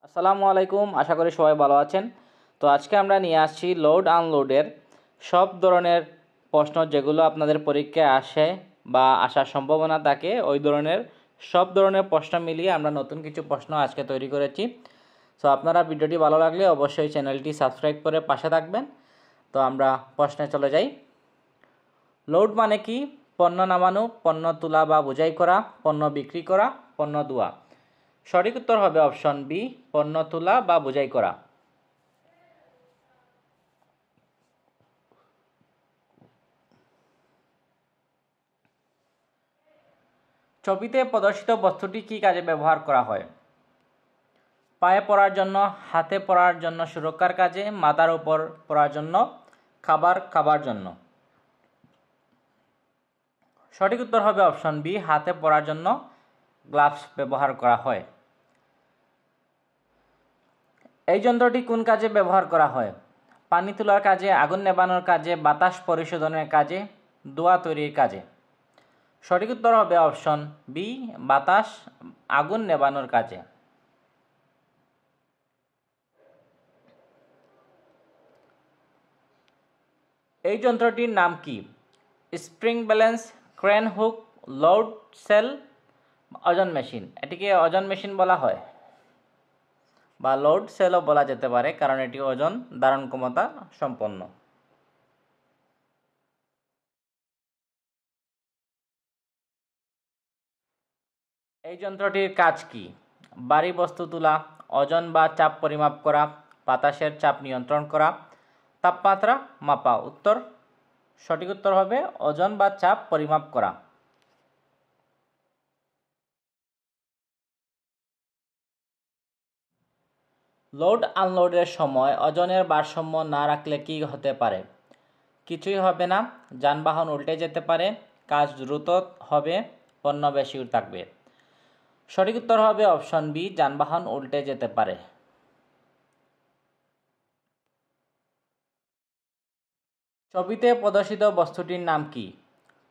আসসালামু আলাইকুম, আশা করি সবাই ভালো আছেন। তো আজকে আমরা নিয়ে আসছি লোড আনলোডের সব ধরনের প্রশ্ন যেগুলো আপনাদের পরীক্ষায় আসে বা আসার সম্ভাবনা থাকে, ওই ধরনের সব ধরনের প্রশ্ন মিলিয়ে আমরা নতুন কিছু প্রশ্ন আজকে তৈরি করেছি। তো আপনারা ভিডিওটি ভালো লাগলে অবশ্যই চ্যানেলটি সাবস্ক্রাইব করে পাশে থাকবেন। তো আমরা প্রশ্নে চলে যাই। লোড মানে কি? পণ্য নামানো, পণ্য তোলা বা বোঝাই করা, পণ্য বিক্রি করা, পণ্য দেওয়া। সঠিক উত্তর হবে অপশন বি, পণ্য তোলা বা বোঝাই করা। ছবিতে প্রদর্শিত বস্তুটি কী কাজে ব্যবহার করা হয়? পায়ে পরার জন্য, হাতে পরার জন্য, সুরক্ষার কাজে, মাথার উপর পরার জন্য, খাবার খাবার জন্য। সঠিক উত্তর হবে অপশন বি, হাতে পরার জন্য গ্লাভস ব্যবহার করা হয়। এই যন্ত্রটি কোন কাজে ব্যবহার করা হয়? পানি তোলার কাজে, আগুন নেভানোর কাজে, বাতাস পরিশোধনের কাজে, ধোঁয়া তৈরির কাজে। সঠিক উত্তর হবে অপশন বি, বাতাস আগুন নেভানোর কাজে। এই যন্ত্রটির নাম কি? Spring balance, crane hook, load cell, ওজন মেশিন। এটিকে ওজন মেশিন বলা হয় বা লোড সেলও বলা যেতে পারে, কারণ এটি ওজন ধারণ ক্ষমতা সম্পন্ন। এই যন্ত্রটির কাজ কি? ভারী বস্তু তোলা, ওজন বা চাপ পরিমাপ করা, বাতাসের চাপ নিয়ন্ত্রণ করা, তাপমাত্রা মাপা। উত্তর, সঠিক উত্তর হবে ওজন বা চাপ পরিমাপ করা। লোড আনলোডের সময় ওজনের ভারসাম্য না রাখলে কি হতে পারে? কিছুই হবে না, যানবাহন উল্টে যেতে পারে, কাজ দ্রুত হবে, পণ্য বেশি থাকবে। সঠিক উত্তর হবে অপশন বি, যানবাহন উল্টে যেতে পারে। ছবিতে প্রদর্শিত বস্তুটির নাম কি?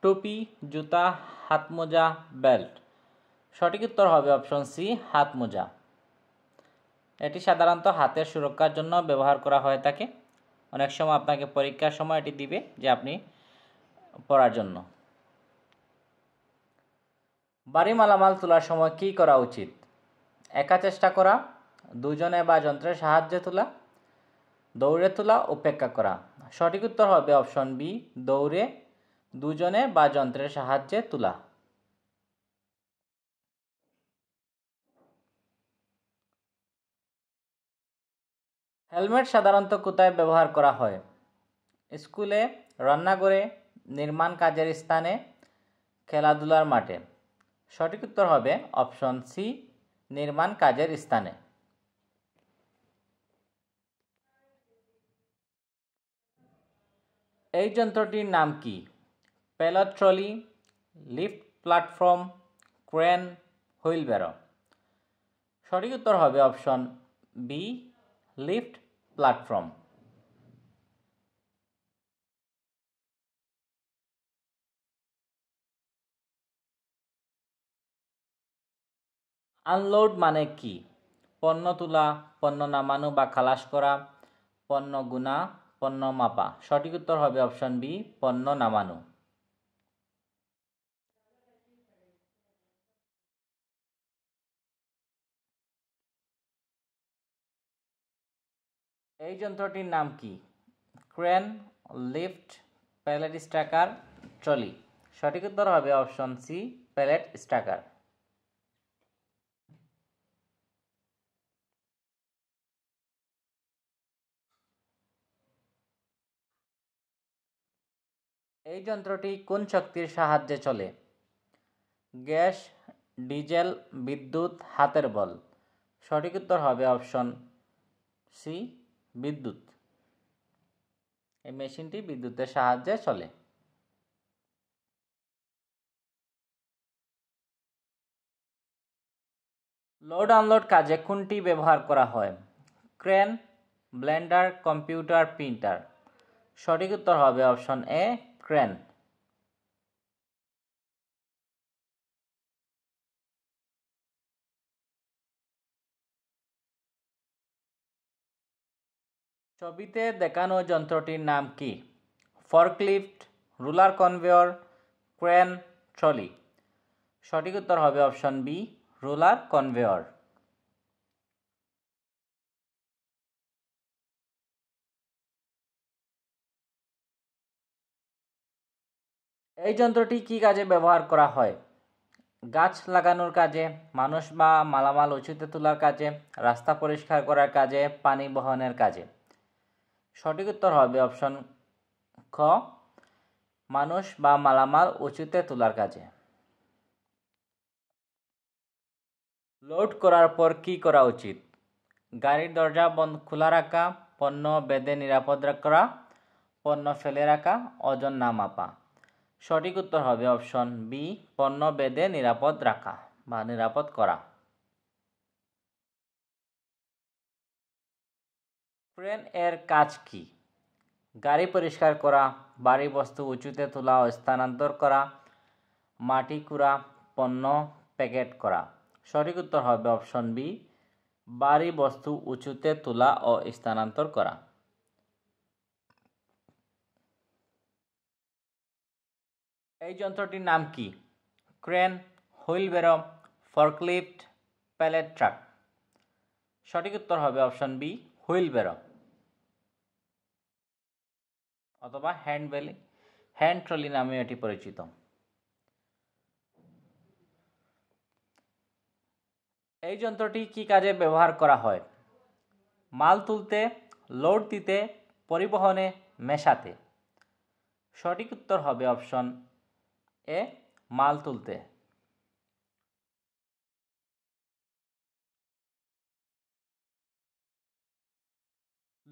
টুপি, জুতা, হাতমোজা, বেল্ট। সঠিক উত্তর হবে অপশন সি, হাতমোজা। এটি সাধারণত হাতের সুরক্ষার জন্য ব্যবহার করা হয়ে থাকে। অনেক সময় আপনাকে পরীক্ষার সময় এটি দিবে যে আপনি পরার জন্য। ভারী মালামাল তোলার সময় কী করা উচিত? একা চেষ্টা করা, দুজনে বা যন্ত্রের সাহায্যে তোলা, দৌড়ে তোলা, উপেক্ষা করা। সঠিক উত্তর হবে অপশন বি, দৌড়ে, দুজনে বা যন্ত্রের সাহায্যে তোলা। হেলমেট সাধারণত কোথায় ব্যবহার করা হয়? স্কুলে, রান্নাঘরে, নির্মাণ কাজের স্থানে, খেলাধুলার মাঠে। সঠিক উত্তর হবে অপশন সি, নির্মাণ কাজের স্থানে। এই যন্ত্রটির নাম কি? Pallet trolley, lift platform, crane, wheelbarrow. সঠিক উত্তর হবে option B, lift platform. Unload মানে কি? পণ্য তোলা, পণ্য নামানো বা খালাস করা, পণ্য গুনা, পণ্য মাপা। সঠিক উত্তর হবে অপশন বি, পণ্য নামানো। এই যন্ত্রটির নাম কি? Crane, lift, pallet stacker, trolley. সঠিক উত্তর হবে অপশন সি, প্যালেট স্ট্যাকার। এই যন্ত্রটি কোন শক্তির সাহায্যে চলে? গ্যাস, ডিজেল, বিদ্যুৎ, হাতের বল। সঠিক উত্তর হবে অপশন সি, বিদ্যুৎ। এই মেশিনটি বিদ্যুতের সাহায্যে চলে। লোড আনলোড কাজে কোনটি ব্যবহার করা হয়? Crane, Blender, computer, printer. সঠিক উত্তর হবে অপশন এ, ক্রেন। ছবিতে দেখানো যন্ত্রটির নাম কি? Forklift, ruler conveyor, crane, trolley. সঠিক উত্তর হবে অপশন বি, রুলার কনভেয়র। এই যন্ত্রটি কি কাজে ব্যবহার করা হয়? গাছ লাগানোর কাজে, মানুষ বা মালামাল উঁচুতে তোলার কাজে, রাস্তা পরিষ্কার করার কাজে, পানি বহনের কাজে। সঠিক উত্তর হবে অপশন খ, মানুষ বা মালামাল উঁচুতে তোলার কাজে। লোড করার পর কি করা উচিত? গাড়ির দরজা বন্ধ খোলা রাখা, পণ্য বেঁধে নিরাপদ করা, পণ্য ফেলে রাখা, ওজন না মাপা। সঠিক উত্তর হবে অপশন বি, পণ্য বেঁধে নিরাপদ রাখা বা নিরাপদ করা। ক্রেন এর কাজ কি? গাড়ি পরিষ্কার করা, ভারী বস্তু উঁচুতে তোলা ও স্থানান্তর করা, মাটি কুড়া, পণ্য প্যাকেট করা। সঠিক উত্তর হবে অপশন বি, ভারী বস্তু উঁচুতে তোলা ও স্থানান্তর করা। এই যন্ত্রটির নাম কি? Crane, wheelbarrow, forklift, pallet truck. সঠিক উত্তর হবে অপশন বি, হুইলবেরো অথবা হ্যান্ড ট্রলি নামে এটি পরিচিত। এই যন্ত্রটি কি কাজে ব্যবহার করা হয়? মাল তুলতে, লোড দিতে, পরিবহনে, মেশাতে। সঠিক উত্তর হবে অপশন এ, মাল তুলতে।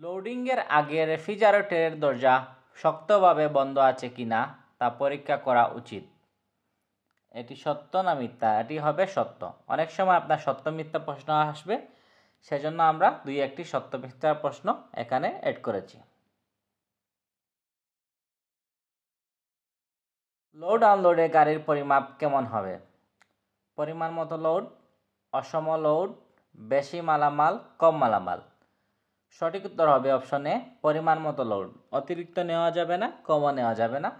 লোডিংয়ের আগে রেফ্রিজারেটরের দরজা শক্তভাবে বন্ধ আছে কিনা তা পরীক্ষা করা উচিত। এটি সত্য না মিথ্যা? এটি হবে সত্য। অনেক সময় আপনার সত্য মিথ্যা প্রশ্ন আসবে, সেজন্য আমরা দুই একটি সত্য মিথ্যার প্রশ্ন এখানে অ্যাড করেছি। লোড আনলোডে গাড়ির পরিমাপ কেমন হবে? পরিমাণ মতো লোড, অসম লোড, বেশি মালামাল, কম মালামাল। সঠিক উত্তর হবে অপশন এ, পরিমাণ মতো লোড। অতিরিক্ত নেওয়া যাবে না, কমও নেওয়া যাবে না।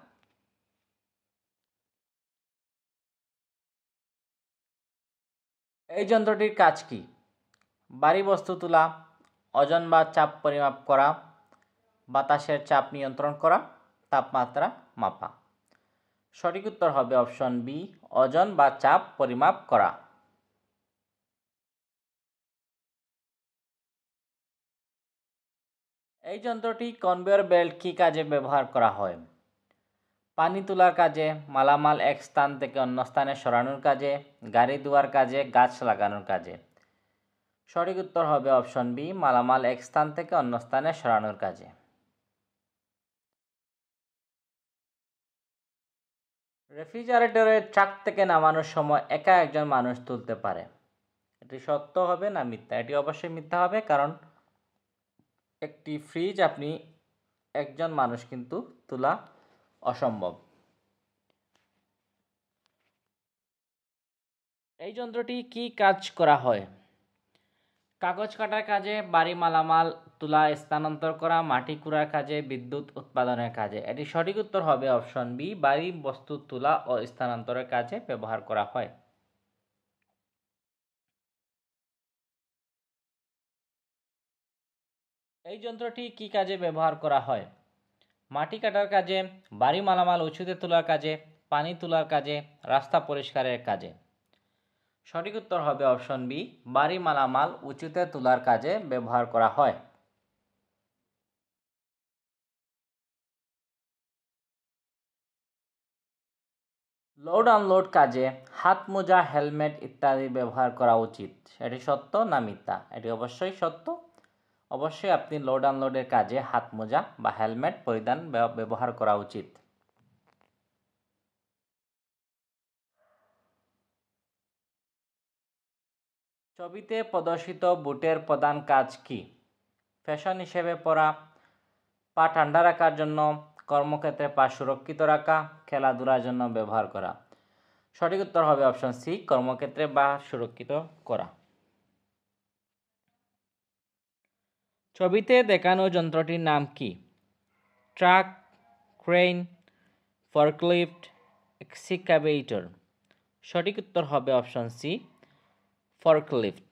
এই যন্ত্রটির কাজ কি? ভারী বস্তু তোলা, ওজন বা চাপ পরিমাপ করা, বাতাসের চাপ নিয়ন্ত্রণ করা, তাপমাত্রা মাপা। সঠিক উত্তর হবে অপশন বি, ওজন বা চাপ পরিমাপ করা। এই যন্ত্রটি কনভেয়র বেল্ট কি কাজে ব্যবহার করা হয়? পানি তোলার কাজে, মালামাল এক স্থান থেকে অন্য স্থানে সরানোর কাজে, গাড়ি ধোয়ার কাজে, গাছ লাগানোর কাজে। সঠিক উত্তর হবে অপশন বি, মালামাল এক স্থান থেকে অন্য স্থানে সরানোর কাজে। রেফ্রিজারেটরের ট্রাক থেকে নামানোর সময় একা একজন মানুষ তুলতে পারে। এটি সত্য হবে না মিথ্যা? এটি অবশ্যই মিথ্যা হবে, কারণ একটি ফ্রিজ আপনি একজন মানুষ কিন্তু তোলা অসম্ভব। এই যন্ত্রটি কি কাজ করা হয়? কাগজ কাটার কাজে, বাড়ি মালামাল তুলা স্থানান্তর করা, মাটি কুড়ার কাজে, বিদ্যুৎ উৎপাদনের কাজে। এটি সঠিক উত্তর হবে অপশন বি, বাড়ি বস্তু তোলা ও স্থানান্তরের কাজে ব্যবহার করা হয়। এই যন্ত্রটি কি কাজে ব্যবহার করা হয়? মাটি কাটার কাজে, বাড়ি মালামাল উঁচুতে তোলার কাজে, পানি তোলার কাজে, রাস্তা পরিষ্কারের কাজে। সঠিক উত্তর হবে অপশন বি, বাড়ি মালামাল উঁচুতে তোলার কাজে ব্যবহার করা হয়। লোড আনলোড কাজে হাত মোজা, হেলমেট ইত্যাদি ব্যবহার করা উচিত। এটি সত্য না মিথ্যা? এটি অবশ্যই সত্য। অবশ্যই আপনি লোড আনলোডের কাজে হাত মোজা বা হেলমেট পরিধান ব্যবহার করা উচিত। ছবিতে প্রদর্শিত বুটের প্রধান কাজ কি? ফ্যাশন হিসেবে পরা, পা ঠান্ডা রাখার জন্য, কর্মক্ষেত্রে পা সুরক্ষিত রাখা, খেলাধুলার জন্য ব্যবহার করা। সঠিক উত্তর হবে অপশন সি, কর্মক্ষেত্রে পা সুরক্ষিত করা। ছবিতে দেখানো যন্ত্রটির নাম কি? Truck, crane, forklift, excavator. সঠিক উত্তর হবে অপশন সি, ফর্কলিফট।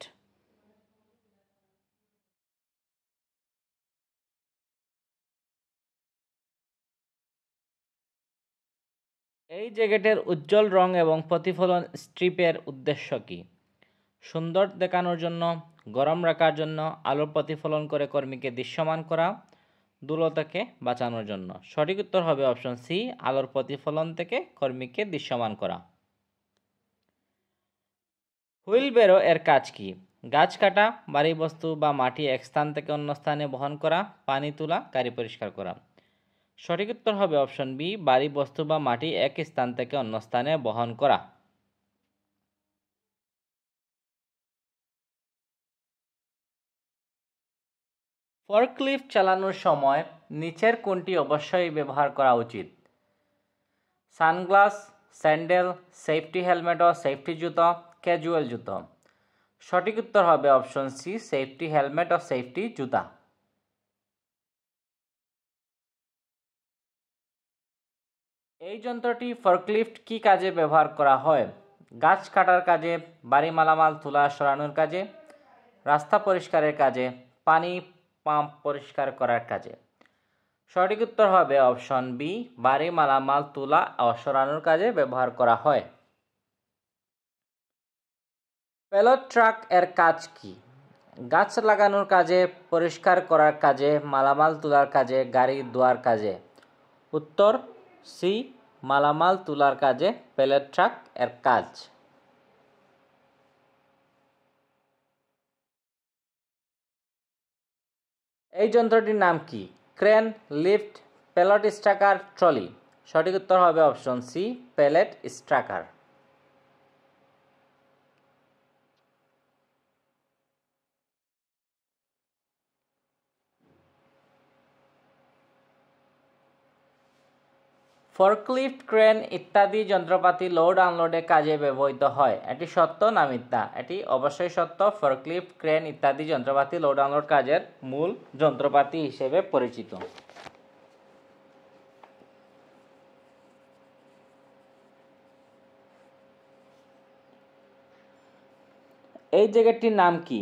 এই জ্যাকেটের উজ্জ্বল রং এবং প্রতিফলন স্ট্রিপের উদ্দেশ্য কি? সুন্দর দেখানোর জন্য, গরম রাখার জন্য, আলোর প্রতিফলন করে কর্মীকে দৃশ্যমান করা, ধুলো থেকে বাঁচানোর জন্য। সঠিক উত্তর হবে অপশন সি, আলোর প্রতিফলন থেকে কর্মীকে দৃশ্যমান করা। হুইলবেরো এর কাজ কি? গাছ কাটা, ভারী বস্তু বা মাটি এক স্থান থেকে অন্য স্থানে বহন করা, পানি তোলা, গাড়ি পরিষ্কার করা। সঠিক উত্তর হবে অপশন বি, ভারী বস্তু বা মাটি এক স্থান থেকে অন্য স্থানে বহন করা। ফর্কলিফট চালানোর সময় নিচের কোনটি অবশ্যই ব্যবহার করা উচিত? সানগ্লাস, স্যান্ডেল, সেফটি হেলমেট ও সেফটি জুতো, ক্যাজুয়াল জুতো। সঠিক উত্তর হবে অপশন সি, সেফটি হেলমেট ও সেফটি জুতা। এই যন্ত্রটি ফর্কলিফট কি কাজে ব্যবহার করা হয়? গাছ কাটার কাজে, ভারী মালামাল তোলা সরানোর কাজে, রাস্তা পরিষ্কারের কাজে, পানি পাম্প পরিষ্কার করার কাজে। সঠিক উত্তর হবে অপশন বি, ভারী মালামাল তোলা ও সরানোর কাজে ব্যবহার করা হয়। প্যালেট ট্রাক এর কাজ কি? গাছ লাগানোর কাজে, পরিষ্কার করার কাজে, মালামাল তোলার কাজে, গাড়ি ধোয়ার কাজে। উত্তর সি, মালামাল তোলার কাজে প্যালেট ট্রাক এর কাজ। এই যন্ত্রটির নাম কি? Crane, lift, pallet stacker, trolley. সঠিক উত্তর হবে option C, pallet stacker. Forklift, crane ইত্যাদি যন্ত্রপাতি লোড আনলোডের কাজে ব্যবহৃত হয়। এটি সত্য না মিথ্যা? এটি অবশ্যই সত্য। ফর্কলিফট, ক্রেন ইত্যাদি যন্ত্রপাতি লোড আনলোড কাজের মূল যন্ত্রপাতি হিসেবে পরিচিত। এই জ্যাকেটটির নাম কি?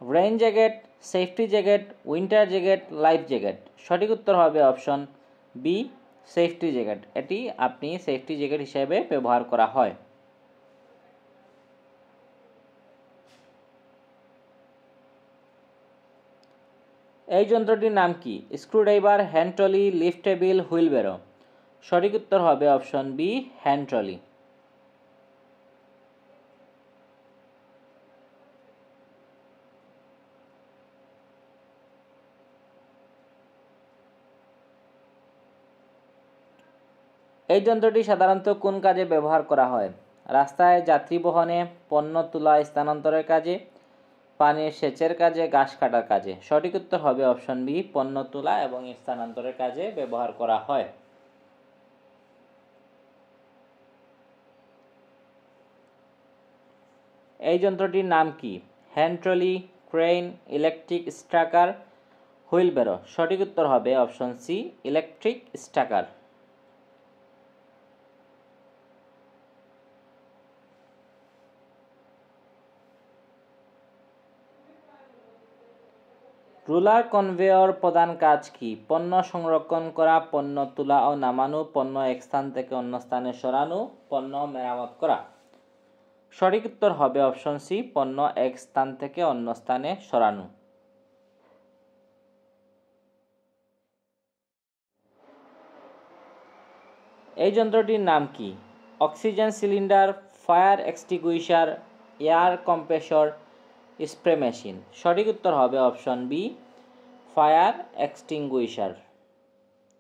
Rain jacket, safety jacket, winter jacket, life jacket. সঠিক উত্তর হবে অপশন বি, সেফটি জ্যাকেট। এটি আপনি সেফটি জ্যাকেট হিসেবে ব্যবহার করা হয়। এই যন্ত্রটির নাম কি? Screwdriver, hand trolley, lift table, wheelbarrow. সঠিক উত্তর হবে অপশন বি, হ্যান্ড ট্রলি। এই যন্ত্রটি সাধারণত কোন কাজে ব্যবহার করা হয়? রাস্তায় যাত্রী বহনে, পণ্য তোলা স্থানান্তরের কাজে, পানির সেচের কাজে, ঘাস কাটার কাজে। সঠিক উত্তর হবে অপশন বি, পণ্য তোলা এবং স্থানান্তরের কাজে ব্যবহার করা হয়। এই যন্ত্রটির নাম কি? Hand trolley, crane, electric stacker, wheelbarrow. সঠিক উত্তর হবে option C, electric stacker. Roller conveyor প্রধান কাজ কি? পণ্য সংরক্ষণ করা, পণ্য তোলা ও নামানো, পণ্য এক স্থান থেকে অন্য স্থানে সরানো, পণ্য মেরামত করা। সঠিক উত্তর হবে অপশন সি, পণ্য এক স্থান থেকে অন্য স্থানে সরানো। এই যন্ত্রটির নাম কি? Oxygen cylinder, fire extinguisher, air compressor, spray machine. সঠিক উত্তর হবে অপশন বি, ফায়ার এক্সটিংগুইশার।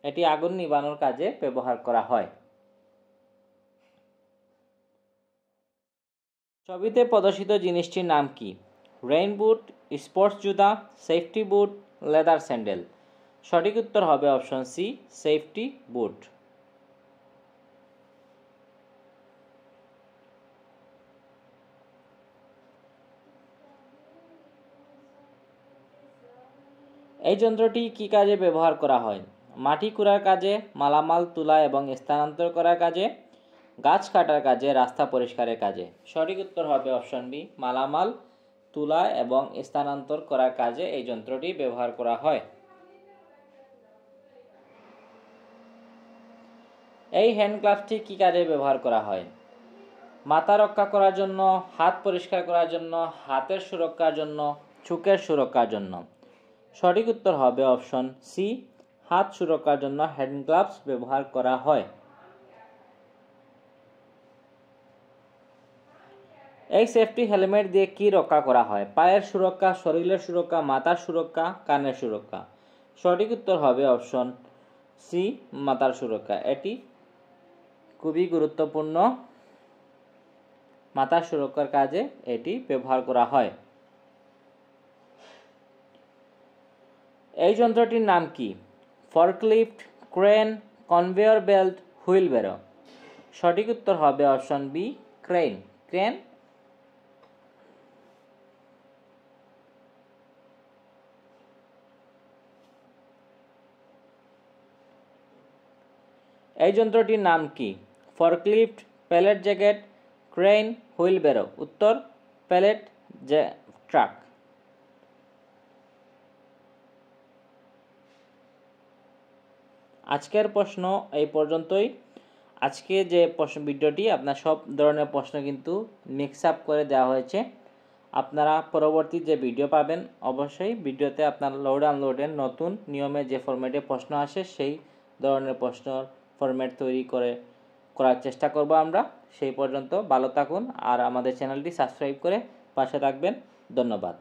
এটি আগুন নিভানোর কাজে ব্যবহার করা হয়। ছবিতে প্রদর্শিত জিনিসটির নাম কি? রেইন বুট, স্পোর্টস জুতা, সেফটি বুট, লেদার স্যান্ডেল। সঠিক উত্তর হবে অপশন সি, সেফটি বুট। এই যন্ত্রটি কী কাজে ব্যবহার করা হয়? মাটি কুড়ার কাজে, মালামাল তোলা এবং স্থানান্তর করার কাজে, গাছ কাটার কাজে, রাস্তা পরিষ্কারের কাজে। সঠিক উত্তর হবে অপশন বি, মালামাল তোলা এবং স্থানান্তর করার কাজে এই যন্ত্রটি ব্যবহার করা হয়। এই হ্যান্ড গ্লাভসটি কী কাজে ব্যবহার করা হয়? মাথা রক্ষা করার জন্য, হাত পরিষ্কার করার জন্য, হাতের সুরক্ষার জন্য, চোখের সুরক্ষার জন্য। সঠিক উত্তর হবে অপশন সি, হাত সুরক্ষার জন্য হ্যান্ড গ্লাভস ব্যবহার করা হয়। এই সেফটি হেলমেট দিয়ে কি রক্ষা করা হয়? পায়ের সুরক্ষা, শরীরের সুরক্ষা, মাথার সুরক্ষা, কানের সুরক্ষা। সঠিক উত্তর হবে অপশন সি, মাথার সুরক্ষা। এটি খুবই গুরুত্বপূর্ণ, মাথার সুরক্ষার কাজে এটি ব্যবহার করা হয়। এই যন্ত্রটির নাম কি? Forklift, crane, conveyor belt, wheelbarrow. সঠিক উত্তর হবে অপশন বি, ক্রেন। ক্রেন এই যন্ত্রটির নাম কি? Forklift, pallet jacket, crane, wheelbarrow. উত্তর প্যালেট ট্রাক। আজকের প্রশ্ন এই পর্যন্তই। আজকে যে ভিডিওটি আপনার সব ধরনের প্রশ্ন কিন্তু মিক্স আপ করে দেওয়া হয়েছে। আপনারা পরবর্তী যে ভিডিও পাবেন অবশ্যই ভিডিওতে আপনার লোড আনলোডের নতুন নিয়মে যে ফরম্যাটে প্রশ্ন আসে সেই ধরনের প্রশ্ন ফরম্যাট তৈরি করার চেষ্টা করব আমরা। সেই পর্যন্ত ভালো থাকুন আর আমাদের চ্যানেলটি সাবস্ক্রাইব করে পাশে থাকবেন। ধন্যবাদ।